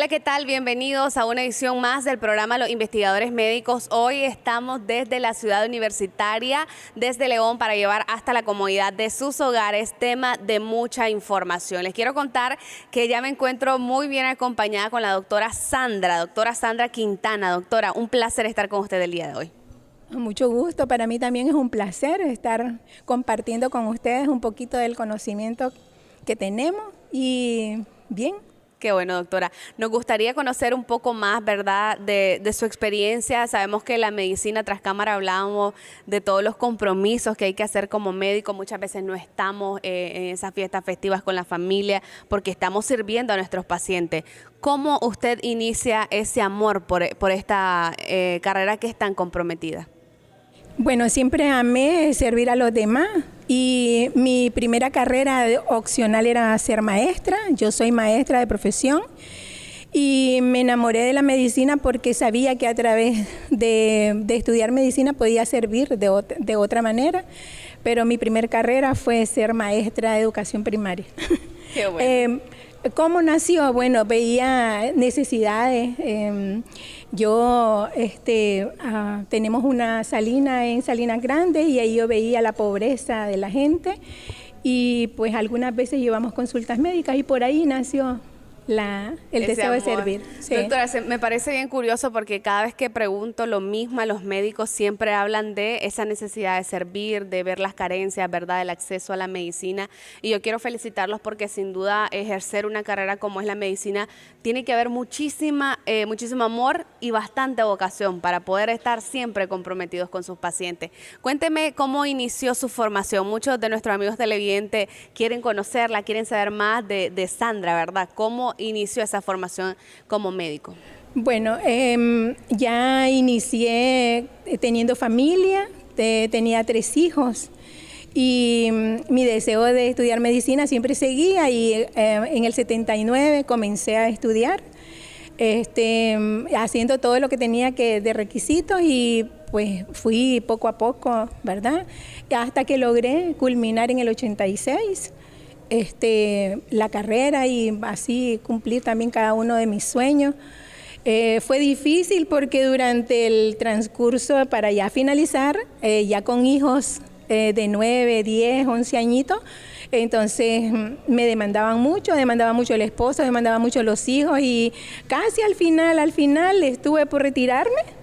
Hola, ¿qué tal? Bienvenidos a una edición más del programa Los Investigadores Médicos. Hoy estamos desde la ciudad universitaria, desde León, para llevar hasta la comodidad de sus hogares tema de mucha información. Les quiero contar que ya me encuentro muy bien acompañada con la doctora Sandra Quintana. Doctora, un placer estar con usted el día de hoy. Mucho gusto, para mí también es un placer estar compartiendo con ustedes un poquito del conocimiento que tenemos y bien. Qué bueno, doctora. Nos gustaría conocer un poco más, ¿verdad?, de su experiencia. Sabemos que en la medicina tras cámara hablábamos de todos los compromisos que hay que hacer como médico. Muchas veces no estamos en esas fiestas festivas con la familia porque estamos sirviendo a nuestros pacientes. ¿Cómo usted inicia ese amor por esta carrera que es tan comprometida? Bueno, siempre amé servir a los demás y mi primera carrera opcional era ser maestra. Yo soy maestra de profesión y me enamoré de la medicina porque sabía que a través de estudiar medicina podía servir de otra manera, pero mi primera carrera fue ser maestra de educación primaria. Qué bueno. ¿Cómo nació? Bueno, veía necesidades. Tenemos una salina en Salinas Grandes y ahí yo veía la pobreza de la gente y pues algunas veces llevamos consultas médicas y por ahí nació el deseo de servir. Sí. Doctora, me parece bien curioso porque cada vez que pregunto lo mismo a los médicos siempre hablan de esa necesidad de servir, de ver las carencias, ¿verdad?, del acceso a la medicina. Y yo quiero felicitarlos porque sin duda ejercer una carrera como es la medicina tiene que haber muchísimo amor y bastante vocación para poder estar siempre comprometidos con sus pacientes. Cuénteme cómo inició su formación. Muchos de nuestros amigos televidentes quieren conocerla, quieren saber más de Sandra, ¿verdad? ¿Cómo inició esa formación como médico? Bueno, ya inicié teniendo familia, tenía 3 hijos y mi deseo de estudiar medicina siempre seguía y en el 79 comencé a estudiar, haciendo todo lo que tenía de requisitos y pues fui poco a poco, ¿verdad? Hasta que logré culminar en el 86. La carrera y así cumplir también cada uno de mis sueños. Fue difícil porque durante el transcurso para ya finalizar, ya con hijos de 9, 10, 11 añitos, entonces me demandaba mucho el esposo, demandaba mucho los hijos y casi al final estuve por retirarme.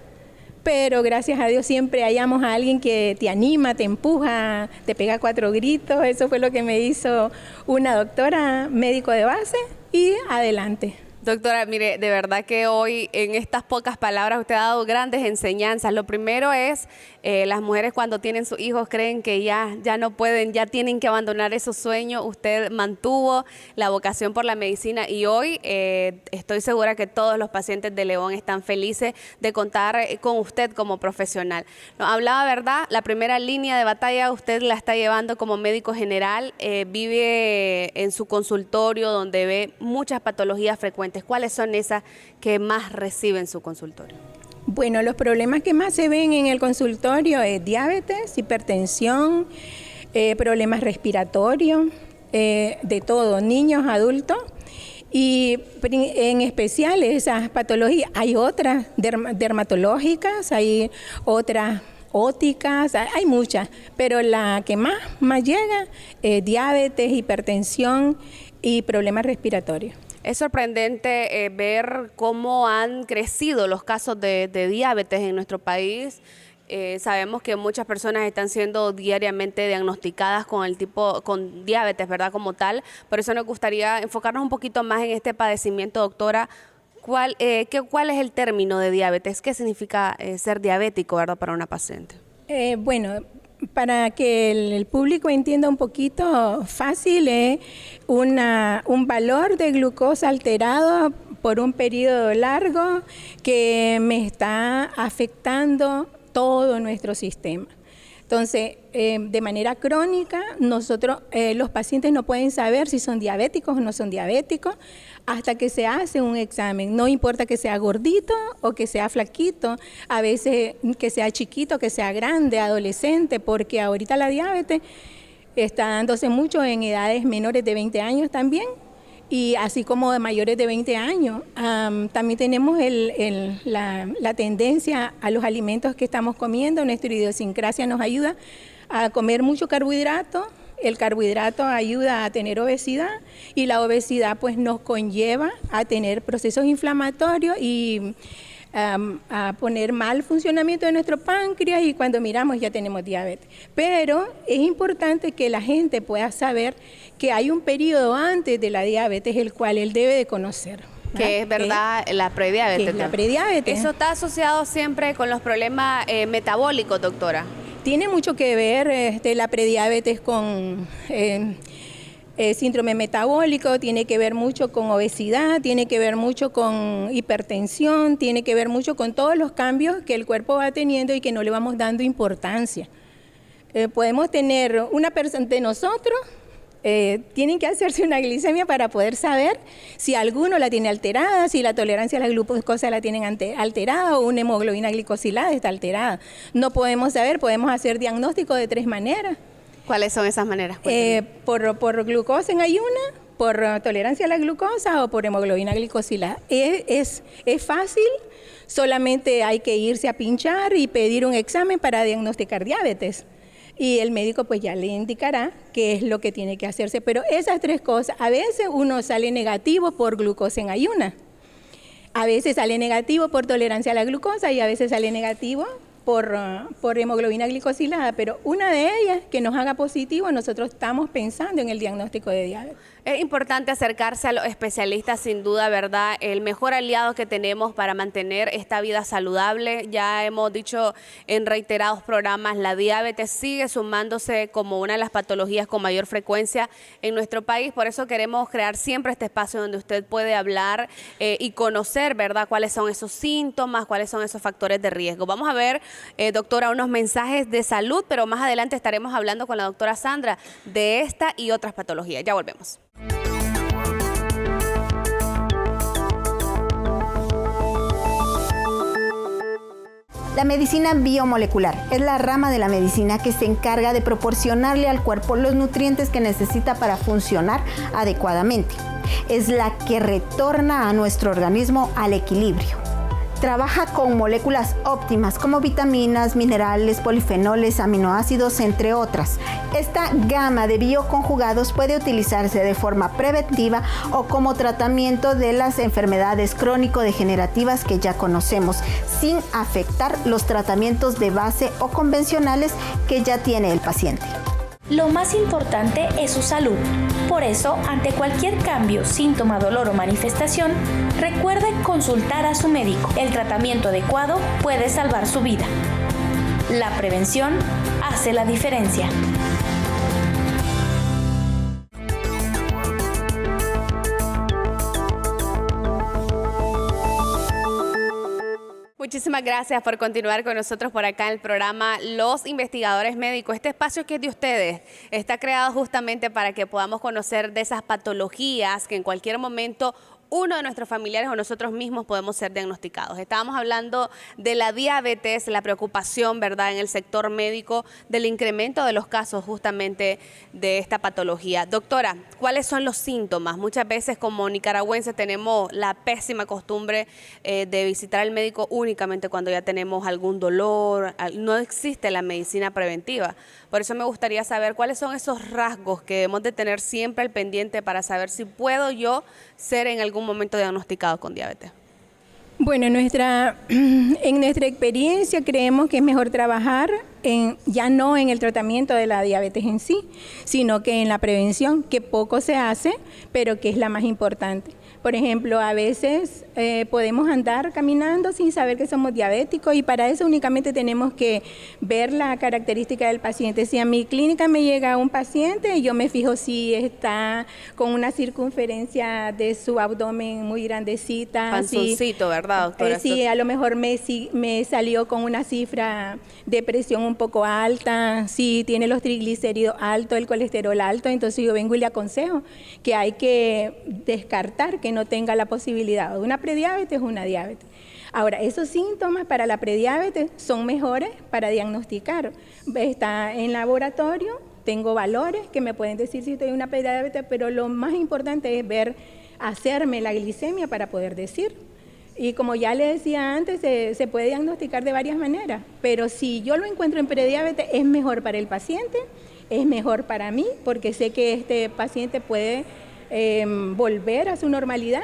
Pero gracias a Dios siempre hallamos a alguien que te anima, te empuja, te pega 4 gritos. Eso fue lo que me hizo una doctora médico de base y adelante. Doctora, mire, de verdad que hoy en estas pocas palabras usted ha dado grandes enseñanzas. Lo primero es, las mujeres cuando tienen sus hijos creen que ya no pueden, ya tienen que abandonar esos sueños. Usted mantuvo la vocación por la medicina y hoy estoy segura que todos los pacientes de León están felices de contar con usted como profesional. Nos hablaba, ¿verdad? La primera línea de batalla usted la está llevando como médico general, vive en su consultorio donde ve muchas patologías frecuentes. ¿Cuáles son esas que más recibe en su consultorio? Bueno, los problemas que más se ven en el consultorio es diabetes, hipertensión, problemas respiratorios, de todo, niños, adultos. Y en especial esas patologías, hay otras dermatológicas, hay otras óticas, hay muchas, pero la que más llega es diabetes, hipertensión y problemas respiratorios. Es sorprendente ver cómo han crecido los casos de diabetes en nuestro país. Sabemos que muchas personas están siendo diariamente diagnosticadas con diabetes, ¿verdad?, como tal. Por eso nos gustaría enfocarnos un poquito más en este padecimiento, doctora. ¿Cuál es el término de diabetes? ¿Qué significa ser diabético, verdad, para una paciente? Bueno, para que el público entienda un poquito fácil, es un valor de glucosa alterado por un periodo largo que me está afectando todo nuestro sistema. Entonces, de manera crónica, los pacientes no pueden saber si son diabéticos o no son diabéticos hasta que se hace un examen. No importa que sea gordito o que sea flaquito, a veces que sea chiquito, que sea grande, adolescente, porque ahorita la diabetes está dándose mucho en edades menores de 20 años también. y así como de mayores de 20 años. También tenemos la tendencia a los alimentos que estamos comiendo. Nuestra idiosincrasia nos ayuda a comer mucho carbohidrato. El carbohidrato ayuda a tener obesidad y la obesidad pues nos conlleva a tener procesos inflamatorios y a poner mal funcionamiento de nuestro páncreas, y cuando miramos ya tenemos diabetes. Pero es importante que la gente pueda saber que hay un periodo antes de la diabetes el cual él debe de conocer. Que es verdad, la prediabetes. Que es la prediabetes. Eso está asociado siempre con los problemas metabólicos, doctora. Tiene mucho que ver la prediabetes con síndrome metabólico, tiene que ver mucho con obesidad, tiene que ver mucho con hipertensión, tiene que ver mucho con todos los cambios que el cuerpo va teniendo y que no le vamos dando importancia. Podemos tener una persona de nosotros, tienen que hacerse una glicemia para poder saber si alguno la tiene alterada, si la tolerancia a la glucosa la tienen alterada o una hemoglobina glicosilada está alterada. No podemos saber, podemos hacer diagnóstico de 3 maneras. ¿Cuáles son esas maneras? Por glucosa en ayuna, por tolerancia a la glucosa o por hemoglobina glicosilada. Es fácil, solamente hay que irse a pinchar y pedir un examen para diagnosticar diabetes. Y el médico pues ya le indicará qué es lo que tiene que hacerse. Pero esas 3 cosas, a veces uno sale negativo por glucosa en ayuna, a veces sale negativo por tolerancia a la glucosa y a veces sale negativo por hemoglobina glicosilada, pero una de ellas que nos haga positivo, nosotros estamos pensando en el diagnóstico de diabetes. Es importante acercarse a los especialistas, sin duda, ¿verdad? El mejor aliado que tenemos para mantener esta vida saludable. Ya hemos dicho en reiterados programas, la diabetes sigue sumándose como una de las patologías con mayor frecuencia en nuestro país. Por eso queremos crear siempre este espacio donde usted puede hablar y conocer, ¿verdad?, cuáles son esos síntomas, cuáles son esos factores de riesgo. Vamos a ver, doctora, unos mensajes de salud, pero más adelante estaremos hablando con la doctora Sandra de esta y otras patologías. Ya volvemos. La medicina biomolecular es la rama de la medicina que se encarga de proporcionarle al cuerpo los nutrientes que necesita para funcionar adecuadamente. Es la que retorna a nuestro organismo al equilibrio. Trabaja con moléculas óptimas como vitaminas, minerales, polifenoles, aminoácidos, entre otras. Esta gama de bioconjugados puede utilizarse de forma preventiva o como tratamiento de las enfermedades crónico-degenerativas que ya conocemos, sin afectar los tratamientos de base o convencionales que ya tiene el paciente. Lo más importante es su salud. Por eso, ante cualquier cambio, síntoma, dolor o manifestación, recuerde consultar a su médico. El tratamiento adecuado puede salvar su vida. La prevención hace la diferencia. Muchísimas gracias por continuar con nosotros por acá en el programa Los Investigadores Médicos. Este espacio que es de ustedes está creado justamente para que podamos conocer de esas patologías que en cualquier momento uno de nuestros familiares o nosotros mismos podemos ser diagnosticados. Estábamos hablando de la diabetes, la preocupación, ¿verdad?, en el sector médico del incremento de los casos justamente de esta patología. Doctora, ¿cuáles son los síntomas? Muchas veces como nicaragüenses tenemos la pésima costumbre de visitar al médico únicamente cuando ya tenemos algún dolor. No existe la medicina preventiva. Por eso me gustaría saber cuáles son esos rasgos que debemos de tener siempre al pendiente para saber si puedo yo ser en algún momento diagnosticado con diabetes. Bueno, en nuestra experiencia creemos que es mejor trabajar ya no en el tratamiento de la diabetes en sí, sino que en la prevención, que poco se hace, pero que es la más importante. Por ejemplo, a veces podemos andar caminando sin saber que somos diabéticos y para eso únicamente tenemos que ver la característica del paciente. Si a mi clínica me llega un paciente, yo me fijo si está con una circunferencia de su abdomen muy grandecita. Panzoncito, ¿verdad, doctora? Sí, a lo mejor me salió con una cifra de presión un poco alta, si tiene los triglicéridos altos, el colesterol alto, entonces yo vengo y le aconsejo que hay que descartar que no tenga la posibilidad de una prediabetes o una diabetes. Ahora, esos síntomas para la prediabetes son mejores para diagnosticar. Está en laboratorio, tengo valores que me pueden decir si estoy en una prediabetes, pero lo más importante es ver hacerme la glicemia para poder decir. Y como ya le decía antes, se puede diagnosticar de varias maneras, pero si yo lo encuentro en prediabetes, es mejor para el paciente, es mejor para mí, porque sé que este paciente puede volver a su normalidad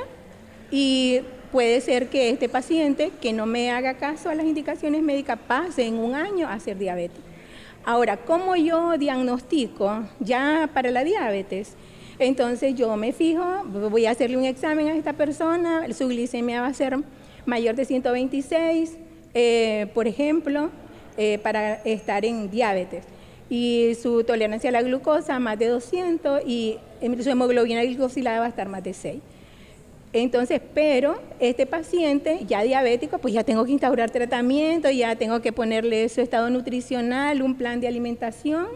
y puede ser que este paciente que no me haga caso a las indicaciones médicas pase en un año a ser diabético. Ahora, ¿cómo yo diagnostico ya para la diabetes? Entonces yo me fijo, voy a hacerle un examen a esta persona, su glicemia va a ser mayor de 126, por ejemplo, para estar en diabetes. Y su tolerancia a la glucosa más de 200 y su hemoglobina glicosilada va a estar más de 6. Entonces, pero este paciente ya diabético, pues ya tengo que instaurar tratamiento, ya tengo que ponerle su estado nutricional, un plan de alimentación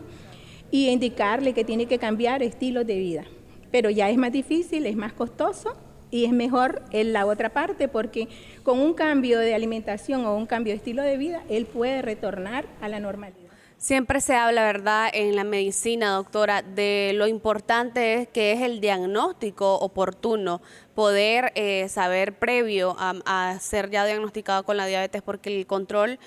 y indicarle que tiene que cambiar estilos de vida. Pero ya es más difícil, es más costoso y es mejor en la otra parte porque con un cambio de alimentación o un cambio de estilo de vida, él puede retornar a la normalidad. Siempre se habla, ¿verdad?, en la medicina, doctora, de lo importante que es el diagnóstico oportuno, poder saber previo a ser ya diagnosticado con la diabetes, porque el control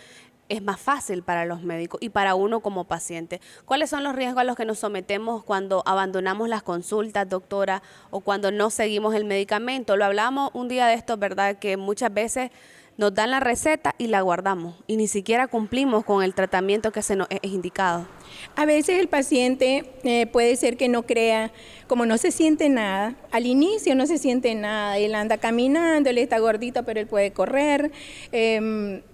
es más fácil para los médicos y para uno como paciente. ¿Cuáles son los riesgos a los que nos sometemos cuando abandonamos las consultas, doctora, o cuando no seguimos el medicamento? Lo hablamos un día de esto, ¿verdad?, que muchas veces nos dan la receta y la guardamos y ni siquiera cumplimos con el tratamiento que se nos es indicado. A veces el paciente puede ser que no crea, como no se siente nada, al inicio no se siente nada, él anda caminando, él está gordito pero él puede correr,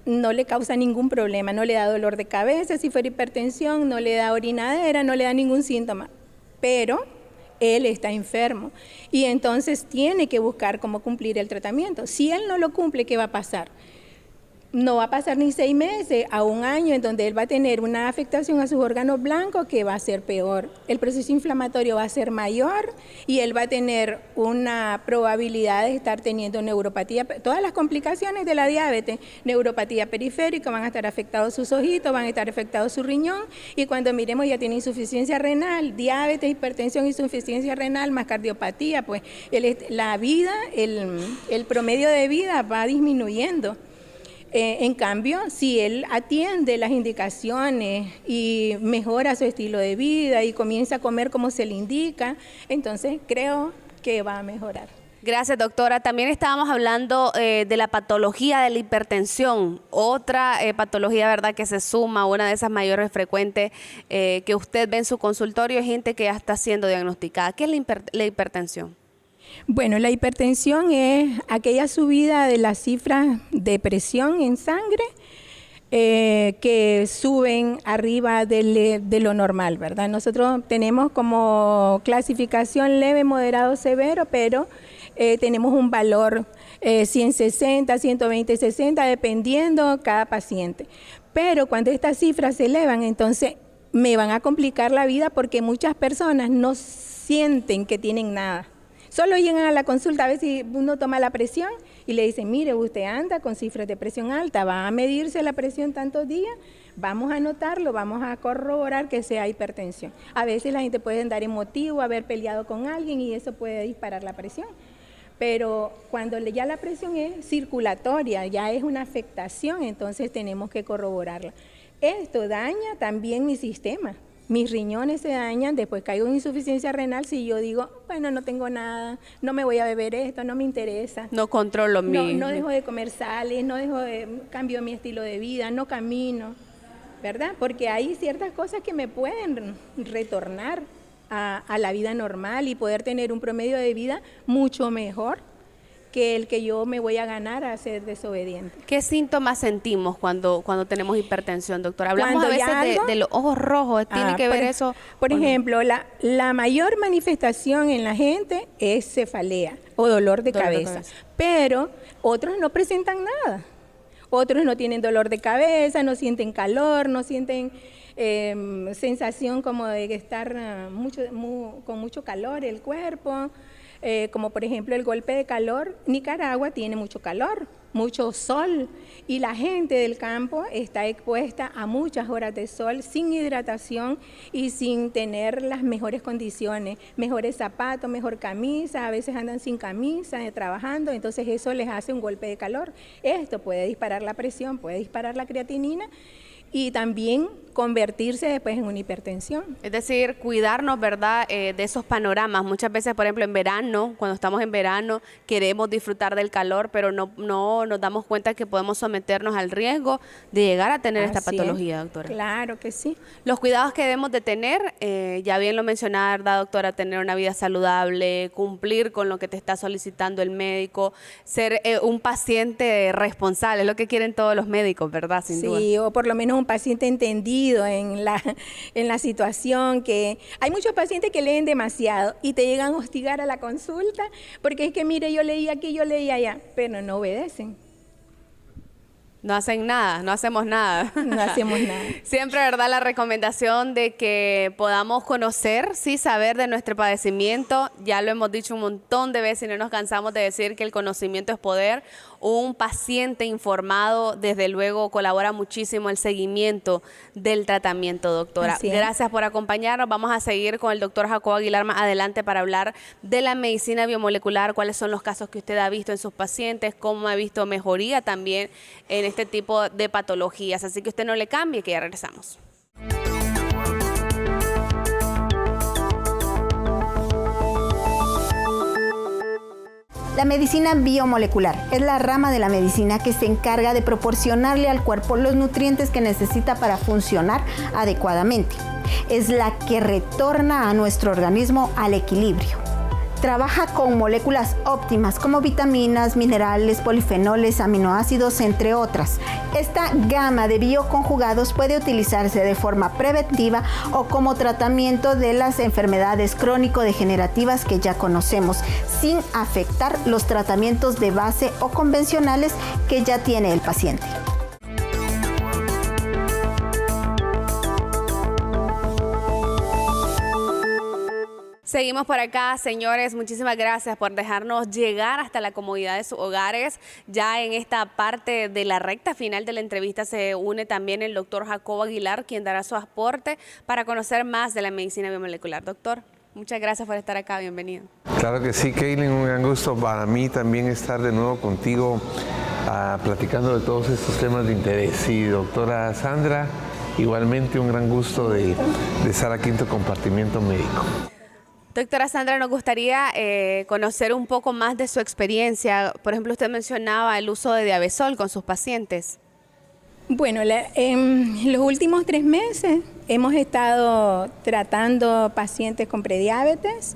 no le causa ningún problema, no le da dolor de cabeza, si fuera hipertensión, no le da orinadera, no le da ningún síntoma, pero él está enfermo y entonces tiene que buscar cómo cumplir el tratamiento. Si él no lo cumple, ¿qué va a pasar? No va a pasar ni 6 meses a un año en donde él va a tener una afectación a sus órganos blancos que va a ser peor. El proceso inflamatorio va a ser mayor y él va a tener una probabilidad de estar teniendo neuropatía. Todas las complicaciones de la diabetes, neuropatía periférica, van a estar afectados sus ojitos, van a estar afectados su riñón y cuando miremos ya tiene insuficiencia renal, diabetes, hipertensión, insuficiencia renal, más cardiopatía, pues la vida, el promedio de vida va disminuyendo. En cambio, si él atiende las indicaciones y mejora su estilo de vida y comienza a comer como se le indica, entonces creo que va a mejorar. Gracias, doctora. También estábamos hablando de la patología de la hipertensión, otra patología, ¿verdad?, que se suma, una de esas mayores frecuentes que usted ve en su consultorio, es gente que ya está siendo diagnosticada. ¿Qué es la hipertensión? Bueno, la hipertensión es aquella subida de las cifras de presión en sangre que suben arriba de lo normal, ¿verdad? Nosotros tenemos como clasificación leve, moderado, severo, pero tenemos un valor 160, 120, 60, dependiendo cada paciente. Pero cuando estas cifras se elevan, entonces me van a complicar la vida porque muchas personas no sienten que tienen nada. Solo llegan a la consulta a ver si uno toma la presión y le dicen, mire, usted anda con cifras de presión alta, va a medirse la presión tantos días, vamos a anotarlo, vamos a corroborar que sea hipertensión. A veces la gente puede andar emotivo, haber peleado con alguien y eso puede disparar la presión. Pero cuando ya la presión es circulatoria, ya es una afectación, entonces tenemos que corroborarla. Esto daña también mi sistema. Mis riñones se dañan, después caigo en insuficiencia renal si yo digo, bueno, no tengo nada, no me voy a beber esto, no me interesa. No controlo no dejo de comer sales, cambio mi estilo de vida, no camino, ¿verdad? Porque hay ciertas cosas que me pueden retornar a la vida normal y poder tener un promedio de vida mucho mejor que el que yo me voy a ganar a ser desobediente. ¿Qué síntomas sentimos cuando tenemos hipertensión, doctora? Hablamos a veces de los ojos rojos, ¿tiene que ver eso? Por ejemplo, la mayor manifestación en la gente es cefalea o dolor de cabeza, pero otros no presentan nada. Otros no tienen dolor de cabeza, no sienten calor, no sienten sensación como de estar con mucho calor el cuerpo. como por ejemplo el golpe de calor. Nicaragua tiene mucho calor, mucho sol, y la gente del campo está expuesta a muchas horas de sol sin hidratación y sin tener las mejores condiciones, mejores zapatos, mejor camisa, a veces andan sin camisa trabajando, entonces eso les hace un golpe de calor. Esto puede disparar la presión, puede disparar la creatinina y también convertirse después en una hipertensión. Es decir, cuidarnos, ¿verdad?, de esos panoramas. Muchas veces, por ejemplo, en verano, cuando estamos en verano, queremos disfrutar del calor, pero no nos damos cuenta que podemos someternos al riesgo de llegar a tener esta patología, doctora. Claro que sí. Los cuidados que debemos de tener, ya bien lo mencionaba, ¿verdad, doctora? Tener una vida saludable, cumplir con lo que te está solicitando el médico, ser un paciente responsable, es lo que quieren todos los médicos, ¿verdad? Sin duda. Sí, o por lo menos un paciente entendido en la situación, que hay muchos pacientes que leen demasiado y te llegan a hostigar a la consulta, porque es que mire, yo leí aquí, yo leí allá, pero no obedecen. No hacen nada, no hacemos nada. No hacemos nada. Siempre, ¿verdad?, la recomendación de que podamos conocer, sí, saber de nuestro padecimiento. Ya lo hemos dicho un montón de veces y no nos cansamos de decir que el conocimiento es poder. Un paciente informado, desde luego, colabora muchísimo el seguimiento del tratamiento, doctora. Gracias por acompañarnos. Vamos a seguir con el doctor Jacobo Aguilar más adelante para hablar de la medicina biomolecular, cuáles son los casos que usted ha visto en sus pacientes, cómo ha visto mejoría también en este tipo de patologías. Así que usted no le cambie, que ya regresamos. La medicina biomolecular es la rama de la medicina que se encarga de proporcionarle al cuerpo los nutrientes que necesita para funcionar adecuadamente. Es la que retorna a nuestro organismo al equilibrio. Trabaja con moléculas óptimas como vitaminas, minerales, polifenoles, aminoácidos, entre otras. Esta gama de bioconjugados puede utilizarse de forma preventiva o como tratamiento de las enfermedades crónico-degenerativas que ya conocemos, sin afectar los tratamientos de base o convencionales que ya tiene el paciente. Seguimos por acá, señores. Muchísimas gracias por dejarnos llegar hasta la comodidad de sus hogares. Ya en esta parte de la recta final de la entrevista se une también el doctor Jacobo Aguilar, quien dará su aporte para conocer más de la medicina biomolecular. Doctor, muchas gracias por estar acá. Bienvenido. Claro que sí, Kaylin, un gran gusto para mí también estar de nuevo contigo platicando de todos estos temas de interés. Y doctora Sandra, igualmente un gran gusto de estar aquí en tu compartimiento médico. Doctora Sandra, nos gustaría conocer un poco más de su experiencia. Por ejemplo, usted mencionaba el uso de Diabesol con sus pacientes. Bueno, en los últimos 3 meses hemos estado tratando pacientes con prediabetes,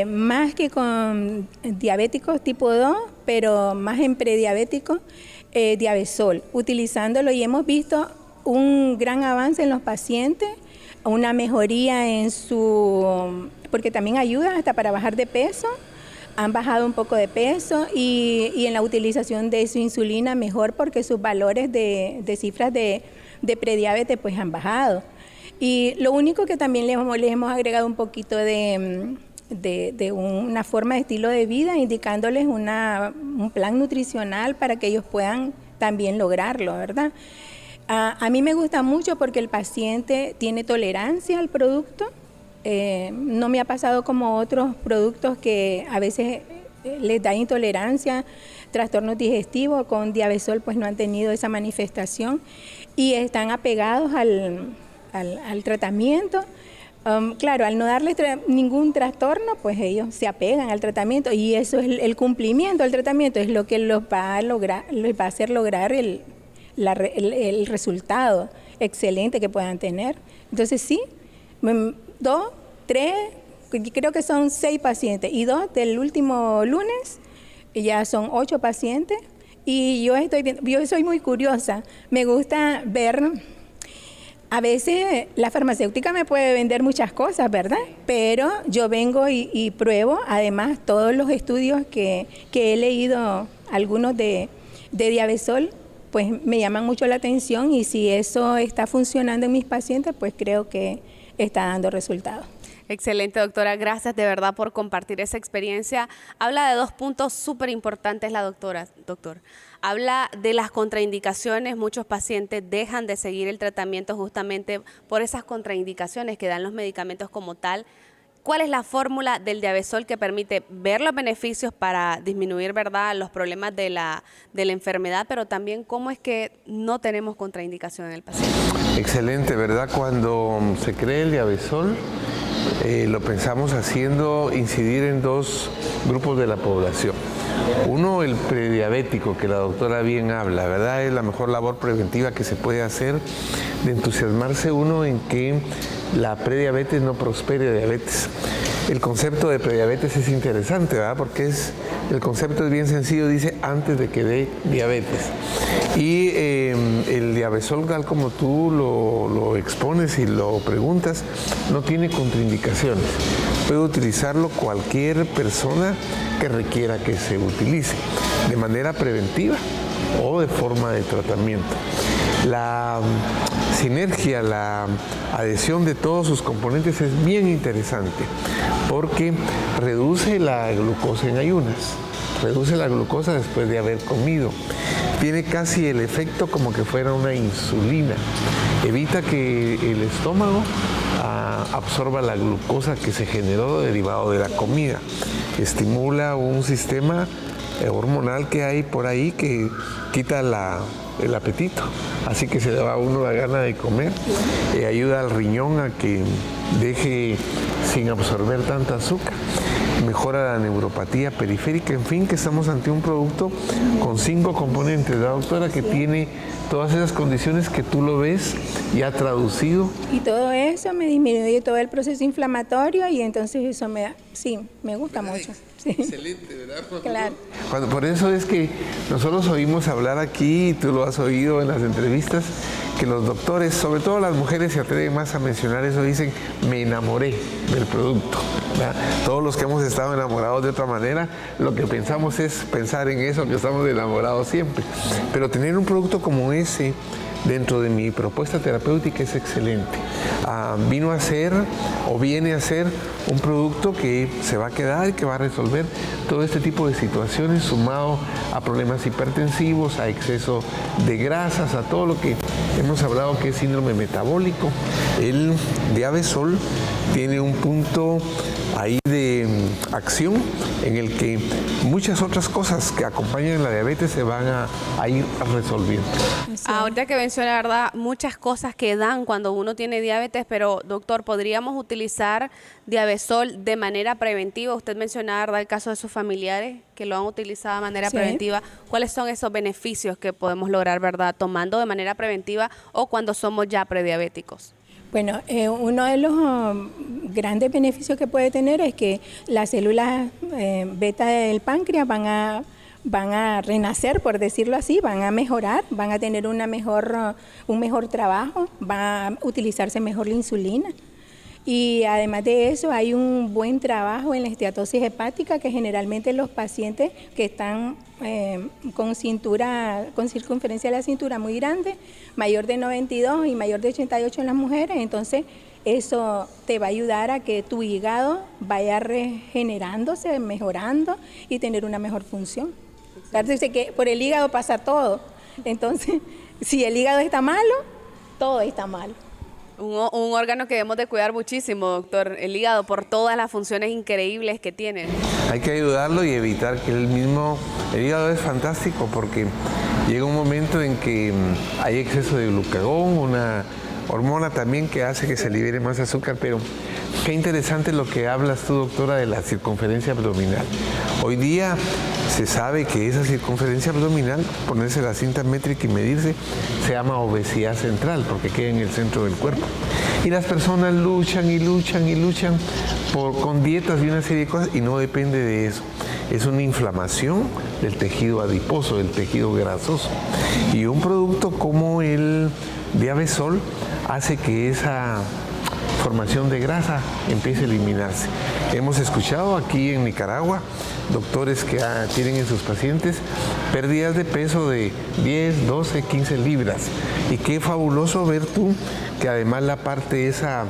más que con diabéticos tipo 2, pero más en prediabéticos, Diabesol, utilizándolo, y hemos visto un gran avance en los pacientes, una mejoría en porque también ayuda hasta para bajar de peso, han bajado un poco de peso y en la utilización de su insulina mejor, porque sus valores de cifras de prediabetes pues han bajado. Y lo único que también les hemos agregado un poquito de una forma de estilo de vida, indicándoles un plan nutricional para que ellos puedan también lograrlo, ¿verdad? A mí me gusta mucho porque el paciente tiene tolerancia al producto. No me ha pasado como otros productos que a veces les da intolerancia, trastornos digestivos. Con Diabesol pues no han tenido esa manifestación y están apegados al tratamiento. Claro, al no darles ningún trastorno, pues ellos se apegan al tratamiento, y eso es el cumplimiento del tratamiento, es lo que les va a hacer lograr el resultado excelente que puedan tener. Entonces sí, 2, 3, creo que son 6 pacientes, y 2 del último lunes, ya son 8 pacientes, y yo soy muy curiosa, me gusta ver. A veces la farmacéutica me puede vender muchas cosas, ¿verdad? Pero yo vengo y pruebo, además, todos los estudios que he leído, algunos de Diabesol, pues me llaman mucho la atención, y si eso está funcionando en mis pacientes, pues creo que está dando resultados. Excelente, doctora. Gracias de verdad por compartir esa experiencia. Habla de dos puntos súper importantes la doctor. Habla de las contraindicaciones. Muchos pacientes dejan de seguir el tratamiento justamente por esas contraindicaciones que dan los medicamentos como tal. ¿Cuál es la fórmula del Diabesol que permite ver los beneficios para disminuir, verdad, los problemas de la enfermedad, pero también cómo es que no tenemos contraindicación en el paciente? Excelente, ¿verdad? Cuando se cree el Diabesol, lo pensamos haciendo incidir en dos grupos de la población. Uno, el prediabético, que la doctora bien habla, ¿verdad? Es la mejor labor preventiva que se puede hacer de entusiasmarse uno en que la prediabetes no prospere diabetes. El concepto de prediabetes es interesante, ¿verdad? Porque el concepto es bien sencillo, dice antes de que dé diabetes. Y el Diabesol, tal como tú lo expones y lo preguntas, no tiene contraindicaciones. Puede utilizarlo cualquier persona que requiera que se utilice, de manera preventiva o de forma de tratamiento. La sinergia, la adhesión de todos sus componentes es bien interesante porque reduce la glucosa en ayunas, reduce la glucosa después de haber comido. Tiene casi el efecto como que fuera una insulina. Evita que el estómago absorba la glucosa que se generó derivado de la comida. Estimula un sistema hormonal que hay por ahí que quita el apetito, así que se le va a uno la gana de comer. Ayuda al riñón a que deje sin absorber tanta azúcar. Mejora la neuropatía periférica, en fin, que estamos ante un producto con 5 componentes, la doctora, que tiene todas esas condiciones que tú lo ves ya traducido. Y todo eso me disminuye todo el proceso inflamatorio y entonces eso me gusta mucho. Sí. Excelente, ¿verdad? Claro. Por eso es que nosotros oímos hablar aquí, y tú lo has oído en las entrevistas, que los doctores, sobre todo las mujeres, se atreven más a mencionar eso, dicen, me enamoré del producto, ¿verdad? Todos los que hemos estado enamorados de otra manera, lo que pensamos es pensar en eso, que estamos enamorados siempre. Pero tener un producto como ese dentro de mi propuesta terapéutica es excelente. Vino a ser o viene a ser un producto que se va a quedar y que va a resolver todo este tipo de situaciones, sumado a problemas hipertensivos, a exceso de grasas, a todo lo que hemos hablado que es síndrome metabólico. El Diabesol tiene un punto ahí de acción en el que muchas otras cosas que acompañan la diabetes se van a ir resolviendo. Ahorita que menciona, ¿verdad?, muchas cosas que dan cuando uno tiene diabetes, pero doctor, ¿podríamos utilizar Diabesol de manera preventiva? Usted mencionaba, ¿verdad?, el caso de sus familiares que lo han utilizado de manera preventiva. ¿Cuáles son esos beneficios que podemos lograr, verdad, tomando de manera preventiva o cuando somos ya prediabéticos? Bueno, uno de los grandes beneficios que puede tener es que las células beta del páncreas van a renacer, por decirlo así, van a mejorar, van a tener un mejor trabajo, va a utilizarse mejor la insulina. Y además de eso hay un buen trabajo en la esteatosis hepática, que generalmente los pacientes que están con circunferencia de la cintura muy grande, mayor de 92 y mayor de 88 en las mujeres, entonces eso te va a ayudar a que tu hígado vaya regenerándose, mejorando y tener una mejor función. Dice que por el hígado pasa todo, entonces si el hígado está malo, todo está malo. Un órgano que debemos de cuidar muchísimo, doctor, el hígado, por todas las funciones increíbles que tiene. Hay que ayudarlo y evitar que el hígado es fantástico porque llega un momento en que hay exceso de glucagón, una hormona también que hace que se libere más azúcar, pero qué interesante lo que hablas tú, doctora, de la circunferencia abdominal. Hoy día se sabe que esa circunferencia abdominal, ponerse la cinta métrica y medirse, se llama obesidad central porque queda en el centro del cuerpo. Y las personas luchan y luchan y luchan con dietas y una serie de cosas y no depende de eso. Es una inflamación del tejido adiposo, del tejido grasoso. Y un producto como el Diabesol hace que esa formación de grasa empiece a eliminarse. Hemos escuchado aquí en Nicaragua doctores que tienen en sus pacientes pérdidas de peso de 10, 12, 15 libras. Y qué fabuloso ver tú que además la parte esa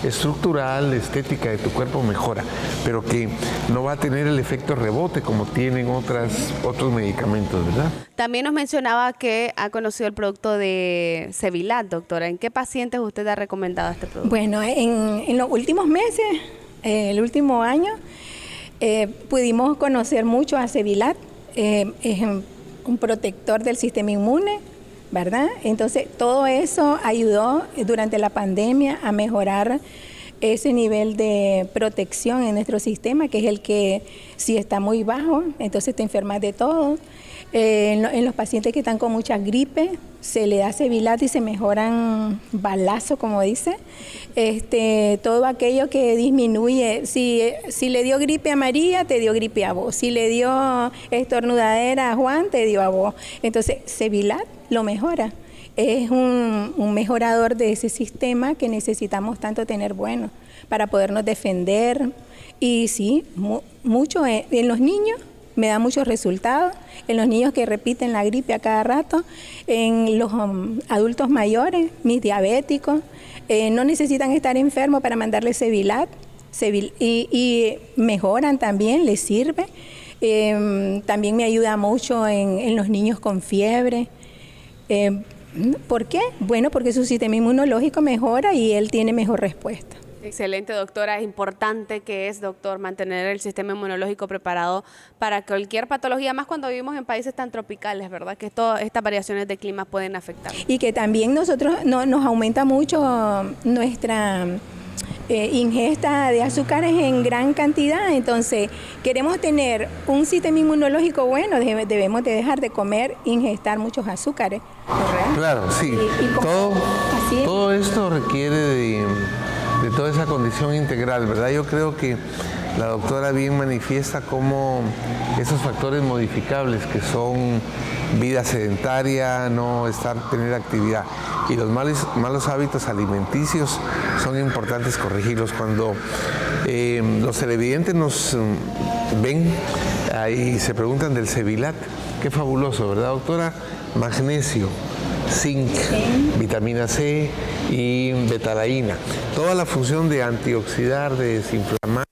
estructural, estética de tu cuerpo mejora, pero que no va a tener el efecto rebote como tienen otros medicamentos, ¿verdad? También nos mencionaba que ha conocido el producto de Sevilat, doctora. ¿En qué pacientes usted ha recomendado este producto? Bueno, en los últimos meses, el último año, pudimos conocer mucho a Sevilat. Es un protector del sistema inmune, ¿verdad? Entonces, todo eso ayudó durante la pandemia a mejorar ese nivel de protección en nuestro sistema, que es el que si está muy bajo, entonces te enfermas de todo. En los pacientes que están con mucha gripe, se le da Sevilat y se mejoran balazo, como dice. Todo aquello que disminuye, si le dio gripe a María, te dio gripe a vos. Si le dio estornudadera a Juan, te dio a vos. Entonces, Sevilat lo mejora. Es un mejorador de ese sistema que necesitamos tanto tener bueno para podernos defender. Y sí, mucho en los niños me da muchos resultados, en los niños que repiten la gripe a cada rato, en los adultos mayores, mis diabéticos, no necesitan estar enfermos para mandarles Sevilat, y mejoran también, les sirve. También me ayuda mucho en los niños con fiebre. ¿Por qué? Bueno, porque su sistema inmunológico mejora y él tiene mejor respuesta. Excelente, doctora. Es importante que es, doctor, mantener el sistema inmunológico preparado para cualquier patología, más cuando vivimos en países tan tropicales, ¿verdad? Que estas variaciones de clima pueden afectar. Y que también nosotros nos aumenta mucho nuestra ingesta de azúcares en gran cantidad. Entonces, queremos tener un sistema inmunológico bueno, debemos de dejar de comer, ingestar muchos azúcares, ¿correcto? Claro, sí. Todo esto requiere de toda esa condición integral, ¿verdad? Yo creo que la doctora bien manifiesta cómo esos factores modificables que son vida sedentaria, no tener actividad y los malos hábitos alimenticios son importantes corregirlos. Cuando los televidentes nos ven y se preguntan del Sevilat, qué fabuloso, ¿verdad, doctora? Magnesio, zinc, vitamina C y betalaína. Toda la función de antioxidar, de desinflamar,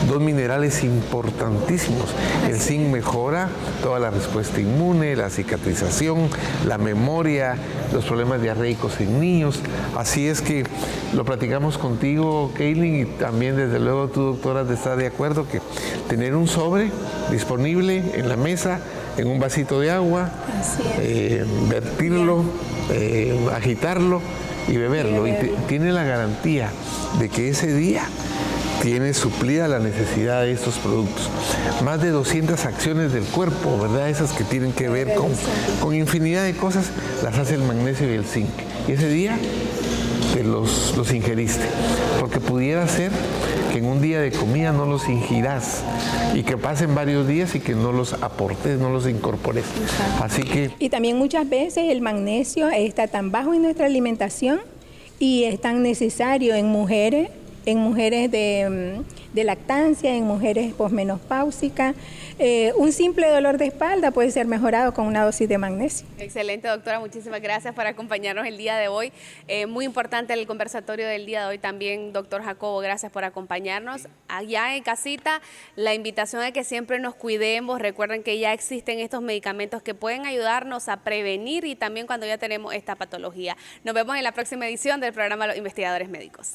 dos minerales importantísimos. El zinc mejora toda la respuesta inmune, la cicatrización, la memoria, los problemas diarreicos en niños. Así es que lo platicamos contigo, Kaylin, y también desde luego tú, doctora, está de acuerdo que tener un sobre disponible en la mesa, en un vasito de agua, vertirlo, agitarlo y beberlo. Y tiene la garantía de que ese día tiene suplida la necesidad de estos productos. Más de 200 acciones del cuerpo, ¿verdad? Esas que tienen que ver con infinidad de cosas, las hace el magnesio y el zinc. Y ese día te los ingeriste, porque pudiera ser que en un día de comida no los ingirás y que pasen varios días y que no los aportes, no los incorpores. Así que... Y también muchas veces el magnesio está tan bajo en nuestra alimentación y es tan necesario en mujeres de lactancia, en mujeres posmenopáusicas. Un simple dolor de espalda puede ser mejorado con una dosis de magnesio. Excelente, doctora. Muchísimas gracias por acompañarnos el día de hoy. Muy importante el conversatorio del día de hoy también, doctor Jacobo. Gracias por acompañarnos. Allá en casita, la invitación es que siempre nos cuidemos. Recuerden que ya existen estos medicamentos que pueden ayudarnos a prevenir y también cuando ya tenemos esta patología. Nos vemos en la próxima edición del programa Los Investigadores Médicos.